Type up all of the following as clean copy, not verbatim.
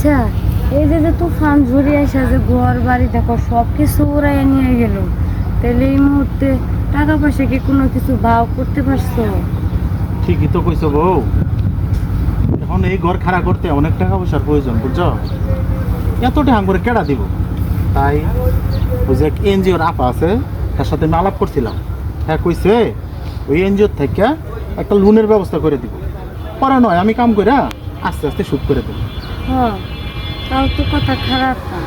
আচ্ছা, এই যে যে তুফান ঝড়ে এসে যে ঘর বাড়ি দেখো সব কিছু উড়াইয়া নিয়ে গেল, তাহলে এই মুহূর্তে টাকা পয়সা কি কোনো কিছু ভাও করতে পারছো? ঠিকই তো কইছো বউ। এখন এই ঘর খাড়া করতে অনেক টাকা পয়সার প্রয়োজন, বুঝছো? এত টাকা করে কেডা দিব? তাই ওই যে এনজিওর আপা আছে, তার সাথে আমি আলাপ করছিলাম। হ্যাঁ, কইছে ওই এনজিওর থেকে একটা লোনের ব্যবস্থা করে দিব। পরে নয়, আমি কাম করে আস্তে আস্তে সুদ করে দেবো। হ্যাঁ, তাও তো কথা খারাপ না।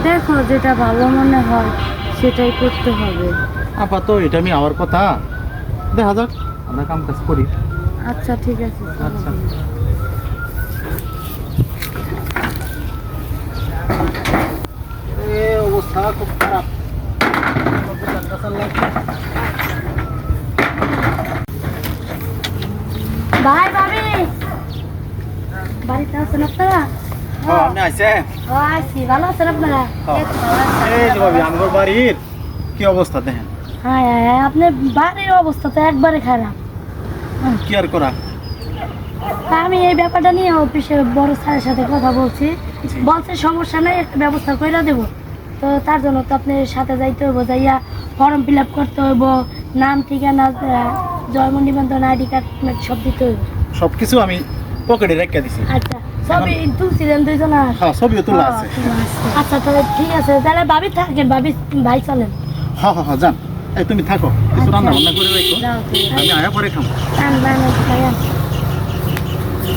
দেখো যেটা ভালো মনে হয় সেটাই করতে হবে। আপা তো এটা আমি আমার কথা, দেখা যাক, আমরা কাম কাজ করি। আচ্ছা ঠিক আছে, চলো। আচ্ছা। অবস্থা খুব খারাপ। ভাই ভাবি বাড়িতে আছেন আপনারা? আপনি আইছেন? আছি, ভালো আছেন আপনারা? হ্যাঁ। এই তো ভালো আছি। এই যে ভাবি, আমার বাড়ির কি অবস্থা দেখেন। হ্যাঁ হ্যাঁ হ্যাঁ, আপনার বাড়ির অবস্থা তো একবারে খারাপ। কি আর করা। তা আমি এই ব্যাপারটা নিয়ে অফিসের বড় স্যারের সাথে কথা বলছি। বলছে সমস্যা নাই, একটা ব্যবস্থা করে দেবো। তো তার জন্য তো আপনার সাথে যাইতে হইব, যাইয়া ফর্ম ফিল আপ করতে হইব, নাম ঠিকানা জন্ম নিবন্ধন আইডি কার্ড সব দিতে হইব। সবকিছু আমি পকেটে রেখে দিছি। আচ্ছা, সবই তুলছিলেন দুইজন? হ্যাঁ, ছবিও তোলা আছে। আচ্ছা তাহলে ঠিক আছে, তাহলে ভাবি থাকেন, ভাবি ভাই চলেন। হ্যাঁ হ্যাঁ হ্যাঁ, যান। এই তুমি থাকো, কিছু রান্না বান্না করে রাখো, যাও, ঠিক আছে। আমি আয়া পরে খাবো।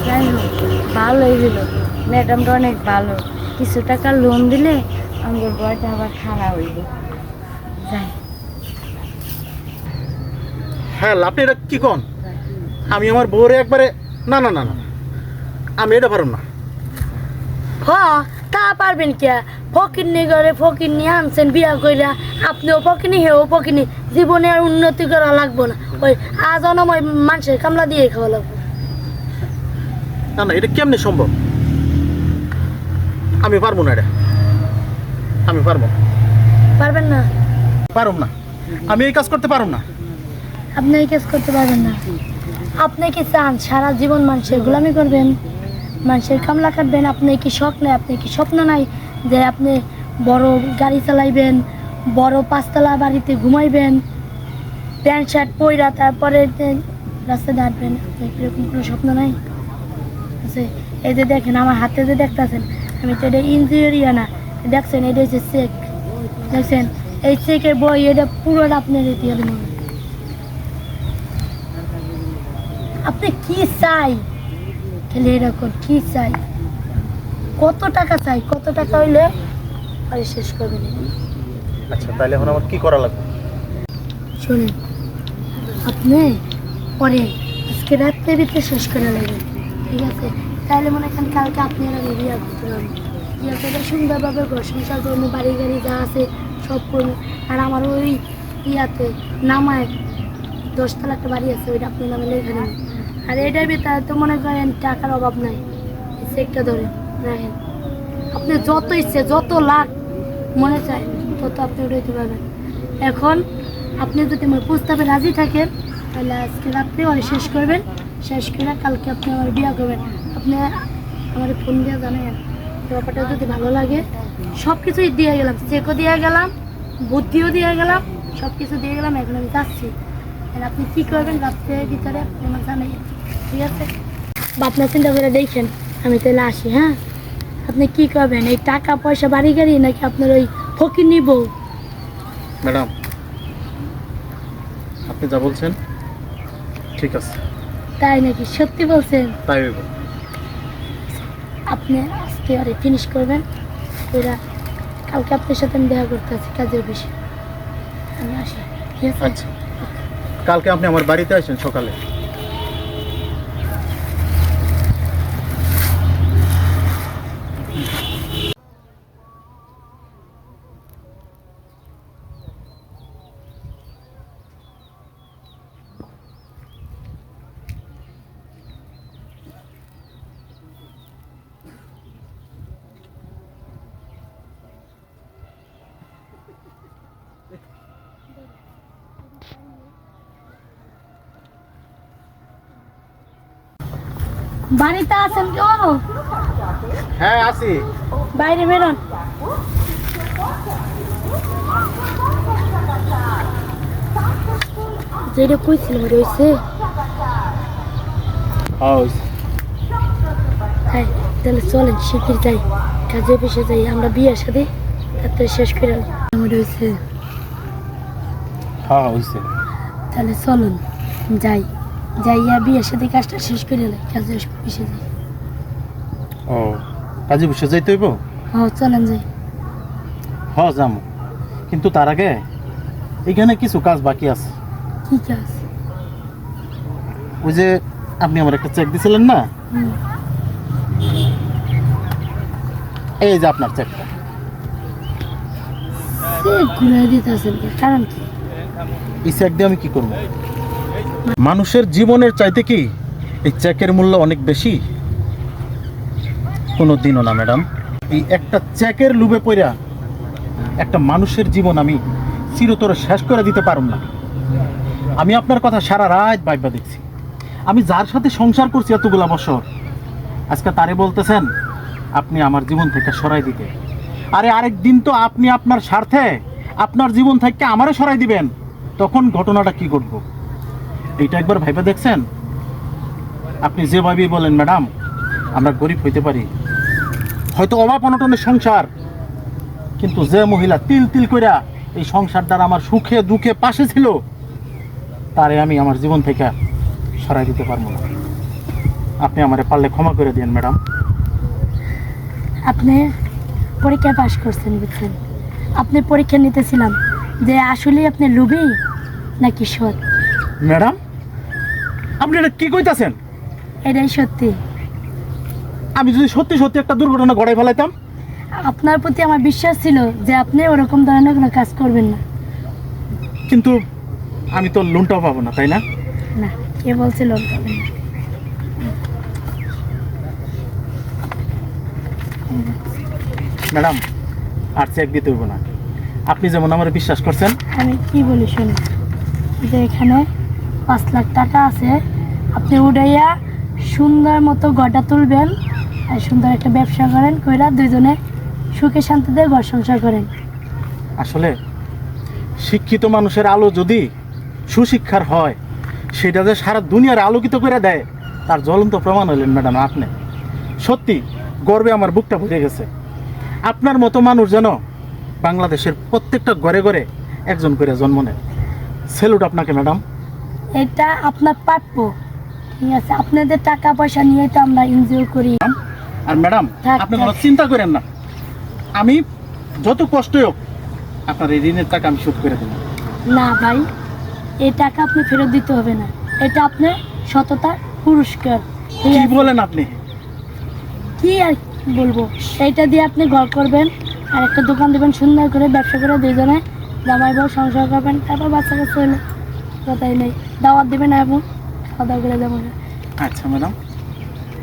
যাই হোক, ভালোই হলো, ম্যাডামটা অনেক ভালো। কিছু টাকা লোন দিলে আমার বয়টা আবার খারাপ হইব। যাই। হ্যাঁ, আপনি এটা কি কন? আমি আমার বউরে একবারে না না না না, আমি এটা পারব না। হ, তা পারবেন কে? ফকিরনি করে ফকিরনি আনছেন বিয়া কইরা, আপনিও ফকিনি হেও ফকিনি, জীবনে আর উন্নতি করা লাগবো না। ওই আজ অনময় মানুষের কামলা দিয়ে খাওয়া লাগবো। না না, এটা কেমনে সম্ভব? আমি পারবো না, এটা আমি পারবো না। পারবেন না? পারব না, আমি এই কাজ করতে পারব না। আপনি এই কাজ করতে পারবেন না? আপনি কি চান সারা জীবন মানুষের গোলামি করবেন, মানুষের কামলা কাটবেন? আপনি কি শখ নাই, আপনি কি স্বপ্ন নাই যে আপনি বড় গাড়ি চালাইবেন, বড় পাঁচতলা বাড়িতে ঘুমাইবেন, প্যান্ট শার্ট পইরা তারপরে রাস্তায় হাঁটবেন? এরকম কোনো স্বপ্ন নাই? আছে। এই যে দেখেন আমার হাতে যে দেখতেছেন, আমি তো এটা ইঞ্জিনিয়ারিয়া না, দেখছেন এটা হচ্ছে চেক, দেখছেন এই চেকের বই, এটা পুরোটা আপনার দিয়ে দেবেন। আপনি কি চাই, তাহলে এরকম কি চাই, কত টাকা চাই, কত টাকা হইলে পরে শেষ করবেন? আচ্ছা, তাহলে এখন আমার কি করা লাগবে? শোনেন, আপনি পরে আজকে রাত্রে ভিতরে শেষ করে লাগবেন, ঠিক আছে? তাহলে মনে করেন কালকে আপনি আর আমি বিয়া করতে পারবো, বিয়া করে সুন্দরভাবে ঘর সংসার করবো, বাড়ি গাড়ি যা আছে সব করবো। আর আমার ওই ইয়াতে নামায় 10 তলা একটা বাড়ি আছে, ওইটা আপনার নামে লেখা দেবেন। আর এটার ভিতরে তো মনে করেন টাকার অভাব নাই, চেকটা ধরে রাখেন। আপনি যত ইচ্ছে, যত লাখ মনে চায় তত আপনি উঠাইতে পারবেন। এখন আপনি যদি আমার প্রস্তাবে রাজি থাকেন তাহলে আজকে রাত্রে ওই শেষ করবেন, শেষ করে কালকে আপনি আমার বিয়ে করবেন। আপনি আমার ফোন দিয়ে জানাবেন, ব্যাপারটা যদি ভালো লাগে সব কিছুই দিয়ে গেলাম, চেকও দিয়ে গেলাম, বুদ্ধিও দিয়ে গেলাম, সব কিছু দিয়ে গেলাম। এখন আমি যাচ্ছি, আর আপনি কী করবেন রাত্রের ভিতরে আপনি আমার জানাইন, ঠিক আছে? বা আপনার চিন্তা করে দেখেন, আমি তাহলে আসি। হ্যাঁ, আপনি কি করবেন, এই টাকা পয়সা বাড়ি গাড়ি নাকি আপনার ওই ফকির নিব? ম্যাডাম, আপনি যা বলছেন ঠিক আছে। তাই নাকি? সত্যি বলছেন? তাই হইব। আপনি আজকে আরে ফিনিশ করবেন, ওরা কালকে আপনার সাথে আমি দেখা করতে আছি কাজের বিষয়ে। আমি আসি, ঠিক আছে? আচ্ছা, কালকে আপনি আমার বাড়িতে আসেন সকালে। বাড়িতে আছেন কেউ? হ্যাঁ আছি। বাইরে বেরোন। যেটা কইছিলাম রয়েছে। তাই তাহলে চলেন শিখির যাই, কাজে অফিসে যাই, আমরা বিয়ের সাথে তাড়াতাড়ি শেষ করে রয়েছে। হ্যাঁ হয়েছে। তাহলে চলুন যাই, যাইয়া বিয়ের সাথে কাজটা শেষ করে এলাই, কাজে অফিসে যাই। ও কাজে বসে যাইতে হইব? হ্যাঁ চলেন যাই। হ্যাঁ যাম, কিন্তু তার আগে এখানে কিছু কাজ বাকি আছে। কি কাজ? ওই যে আপনি আমার একটা চেক দিছিলেন না, হুম, এই যে আপনার চেকটা। সে ঘুরে দিতেছেন, কারণ কি? এই চেক দিয়ে আমি কি করব? মানুষের জীবনের চাইতে কি এই চেকের মূল্য অনেক বেশি? কোনো দিনও না ম্যাডাম। এই একটা চেকের লোভে পড়া একটা মানুষের জীবন আমি চিরতরে শেষ করে দিতে পারব না। আমি আপনার কথা সারা রাত ভাইবা দেখছি। আমি যার সাথে সংসার করছি এতগুলা বছর, আজকে তারে বলতেছেন আপনি আমার জীবন থেকে সরাই দিতে। আরে আরেক দিন তো আপনি আপনার স্বার্থে আপনার জীবন থেকে আমারে সরাই দিবেন, তখন ঘটনাটা কি ঘটবো এইটা একবার ভাইবা দেখছেন? আপনি যেভাবেই বলেন ম্যাডাম, আমরা গরিব হইতে পারি, হয়তো অভাব অনটনের সংসার, কিন্তু যে মহিলা তিল তিল কইরা এই সংসার দ্বারা আমার সুখে দুঃখে পাশে ছিল, তারে আমি আমার জীবন থেকে সরাই দিতে পারবো না। আপনি আমারে পারলে ক্ষমা করে দিন ম্যাডাম। আপনি পরীক্ষা পাশ করছেন, বুঝছেন? আপনি পরীক্ষা নিতেছিলাম যে আসলে আপনি লোভী নাকি সৎ। ম্যাডাম আপনি এটা কি কইতাছেন? এটাই সত্যি। আমি যদি সত্যি সত্যি একটা দুর্ঘটনা ঘটাই ফেলাইতাম? আপনার প্রতি আমার বিশ্বাস ছিল যে আপনি ওরকম ধরনের কোনো কাজ করবেন না। কিন্তু আমি তো লোনটাও পাবো না, তাই না? না, কে বলছে লোন পাবেন না? ম্যাডাম আর চেক দিতে হইব না। আপনি যেমন আমার বিশ্বাস করছেন। আমি কি বলি শুনুন, যে এখানে 5 লাখ টাকা আছে, আপনি উড়াইয়া সুন্দর মতো গড়টা তুলবেন আর সুন্দর একটা ব্যবসা করেন, কইরা দুইজনে সুখে শান্তিতে ঘর সংসার করেন। আসলে শিক্ষিত মানুষের আলো যদি সুশিক্ষার হয়, সেটা যে সারা দুনিয়ার আলোকিত করে দেয়, তার জ্বলন্ত প্রমাণ হলেন ম্যাডাম আপনি। সত্যি গর্বে আমার বুকটা ভরে গেছে। আপনার মতো মানুষ যেন বাংলাদেশের প্রত্যেকটা ঘরে ঘরে একজন করে জন্ম নেয়। স্যালুট আপনাকে ম্যাডাম। এটা আপনার প্রাপ্য, ঠিক আছে? আপনাদের টাকা পয়সা নিয়ে তো আমরা এনজয় করি। আর ম্যাডাম থাক, আপনি থাক। কোনো চিন্তা করেন না, আমি যত কষ্টই হোক আপনার এই ঋণের টাকা আমি শোধ করে দেবো। না ভাই, এই টাকা আপনি ফেরত দিতে হবে না, এটা আপনার সততার পুরস্কার। ঠিক কি আছে? বলেন আপনি? কি আর বলবো, এইটা দিয়ে আপনি ঘর করবেন আর একটা দোকান দেবেন, সুন্দর করে ব্যবসা করে দুজনে জামাই বউ সংসার করবেন, তারপর বাচ্চা কাছে হলে কথাই নেই, দাওয়াত দেবেন এবং খাওয়া দাওয়া করে যাবো। আচ্ছা ম্যাডাম,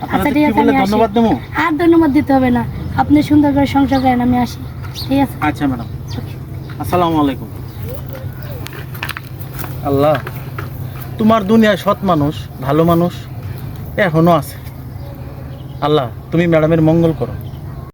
আচ্ছা আপনাকে ঠিক কি আছে, বলে আমি আসি। ধন্যবাদ দেবো? আর ধন্যবাদ দিতে হবে না, আপনি সুন্দর করে সংসার করেন, আমি আসি। ঠিক আছে? আচ্ছা ম্যাডাম, আসসালামু আলাইকুম। আল্লাহ, তোমার দুনিয়ায় সৎ মানুষ, ভালো মানুষ এখনো আছে। আল্লাহ তুমি ম্যাডামের মঙ্গল করো।